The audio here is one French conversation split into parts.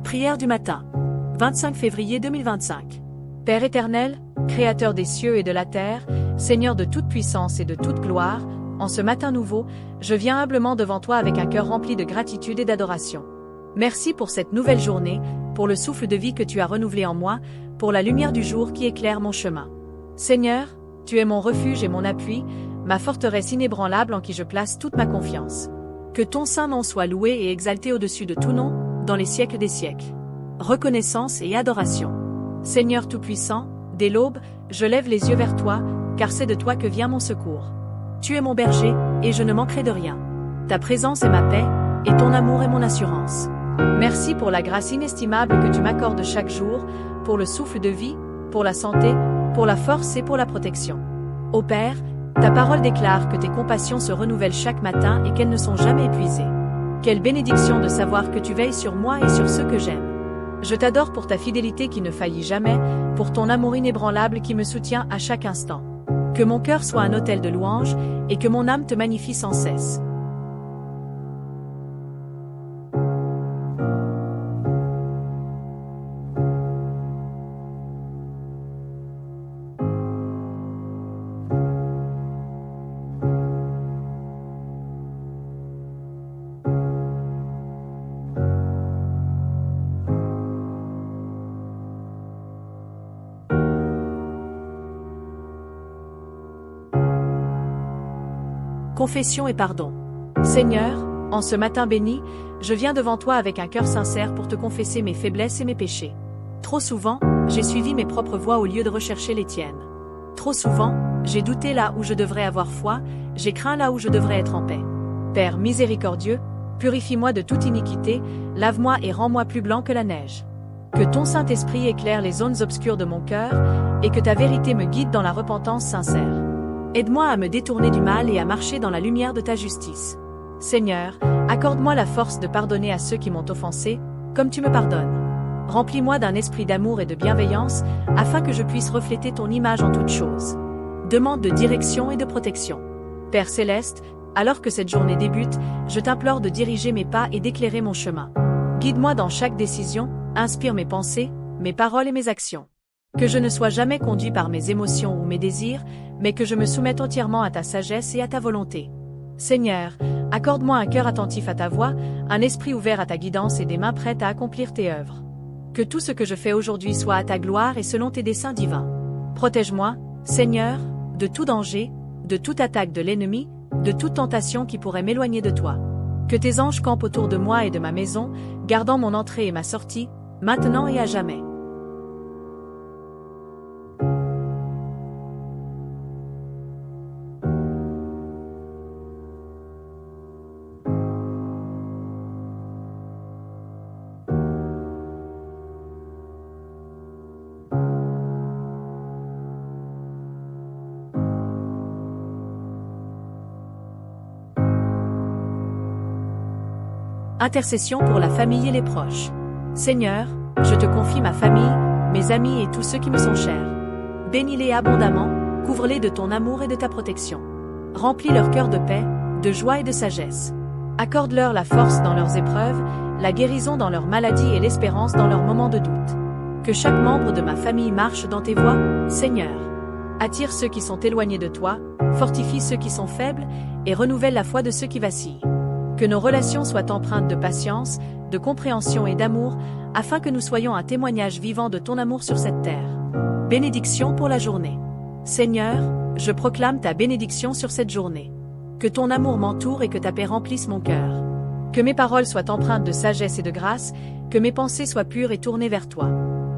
Prière du matin. 25 février 2025. Père éternel, Créateur des cieux et de la terre, Seigneur de toute puissance et de toute gloire, en ce matin nouveau, je viens humblement devant toi avec un cœur rempli de gratitude et d'adoration. Merci pour cette nouvelle journée, pour le souffle de vie que tu as renouvelé en moi, pour la lumière du jour qui éclaire mon chemin. Seigneur, tu es mon refuge et mon appui, ma forteresse inébranlable en qui je place toute ma confiance. Que ton saint nom soit loué et exalté au-dessus de tout nom, dans les siècles des siècles. Reconnaissance et adoration. Seigneur Tout-Puissant, dès l'aube, je lève les yeux vers toi, car c'est de toi que vient mon secours. Tu es mon berger, et je ne manquerai de rien. Ta présence est ma paix, et ton amour est mon assurance. Merci pour la grâce inestimable que tu m'accordes chaque jour, pour le souffle de vie, pour la santé, pour la force et pour la protection. Ô Père, ta parole déclare que tes compassions se renouvellent chaque matin et qu'elles ne sont jamais épuisées. Quelle bénédiction de savoir que tu veilles sur moi et sur ceux que j'aime. Je t'adore pour ta fidélité qui ne faillit jamais, pour ton amour inébranlable qui me soutient à chaque instant. Que mon cœur soit un autel de louange, et que mon âme te magnifie sans cesse. Confession et pardon. Seigneur, en ce matin béni, je viens devant toi avec un cœur sincère pour te confesser mes faiblesses et mes péchés. Trop souvent, j'ai suivi mes propres voies au lieu de rechercher les tiennes. Trop souvent, j'ai douté là où je devrais avoir foi, j'ai craint là où je devrais être en paix. Père miséricordieux, purifie-moi de toute iniquité, lave-moi et rends-moi plus blanc que la neige. Que ton Saint-Esprit éclaire les zones obscures de mon cœur, et que ta vérité me guide dans la repentance sincère. Aide-moi à me détourner du mal et à marcher dans la lumière de ta justice. Seigneur, accorde-moi la force de pardonner à ceux qui m'ont offensé, comme tu me pardonnes. Remplis-moi d'un esprit d'amour et de bienveillance, afin que je puisse refléter ton image en toutes choses. Demande de direction et de protection. Père céleste, alors que cette journée débute, je t'implore de diriger mes pas et d'éclairer mon chemin. Guide-moi dans chaque décision, inspire mes pensées, mes paroles et mes actions. Que je ne sois jamais conduit par mes émotions ou mes désirs, mais que je me soumette entièrement à ta sagesse et à ta volonté. Seigneur, accorde-moi un cœur attentif à ta voix, un esprit ouvert à ta guidance et des mains prêtes à accomplir tes œuvres. Que tout ce que je fais aujourd'hui soit à ta gloire et selon tes desseins divins. Protège-moi, Seigneur, de tout danger, de toute attaque de l'ennemi, de toute tentation qui pourrait m'éloigner de toi. Que tes anges campent autour de moi et de ma maison, gardant mon entrée et ma sortie, maintenant et à jamais. Intercession pour la famille et les proches. Seigneur, je te confie ma famille, mes amis et tous ceux qui me sont chers. Bénis-les abondamment, couvre-les de ton amour et de ta protection. Remplis leur cœur de paix, de joie et de sagesse. Accorde-leur la force dans leurs épreuves, la guérison dans leurs maladies et l'espérance dans leurs moments de doute. Que chaque membre de ma famille marche dans tes voies, Seigneur. Attire ceux qui sont éloignés de toi, fortifie ceux qui sont faibles, et renouvelle la foi de ceux qui vacillent. Que nos relations soient empreintes de patience, de compréhension et d'amour, afin que nous soyons un témoignage vivant de ton amour sur cette terre. Bénédiction pour la journée. Seigneur, je proclame ta bénédiction sur cette journée. Que ton amour m'entoure et que ta paix remplisse mon cœur. Que mes paroles soient empreintes de sagesse et de grâce, que mes pensées soient pures et tournées vers toi.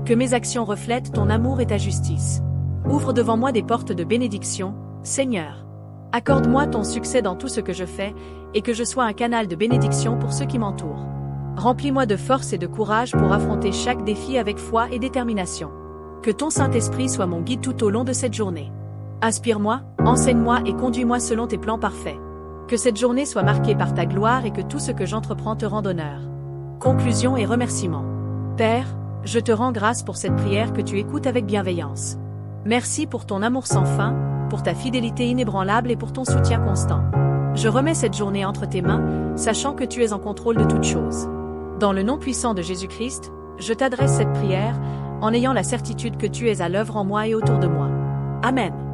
Que mes actions reflètent ton amour et ta justice. Ouvre devant moi des portes de bénédiction, Seigneur. Accorde-moi ton succès dans tout ce que je fais, et que je sois un canal de bénédiction pour ceux qui m'entourent. Remplis-moi de force et de courage pour affronter chaque défi avec foi et détermination. Que ton Saint-Esprit soit mon guide tout au long de cette journée. Inspire-moi, enseigne-moi et conduis-moi selon tes plans parfaits. Que cette journée soit marquée par ta gloire et que tout ce que j'entreprends te rende honneur. Conclusion et remerciement. Père, je te rends grâce pour cette prière que tu écoutes avec bienveillance. Merci pour ton amour sans fin, pour ta fidélité inébranlable et pour ton soutien constant. Je remets cette journée entre tes mains, sachant que tu es en contrôle de toutes choses. Dans le nom puissant de Jésus-Christ, je t'adresse cette prière, en ayant la certitude que tu es à l'œuvre en moi et autour de moi. Amen.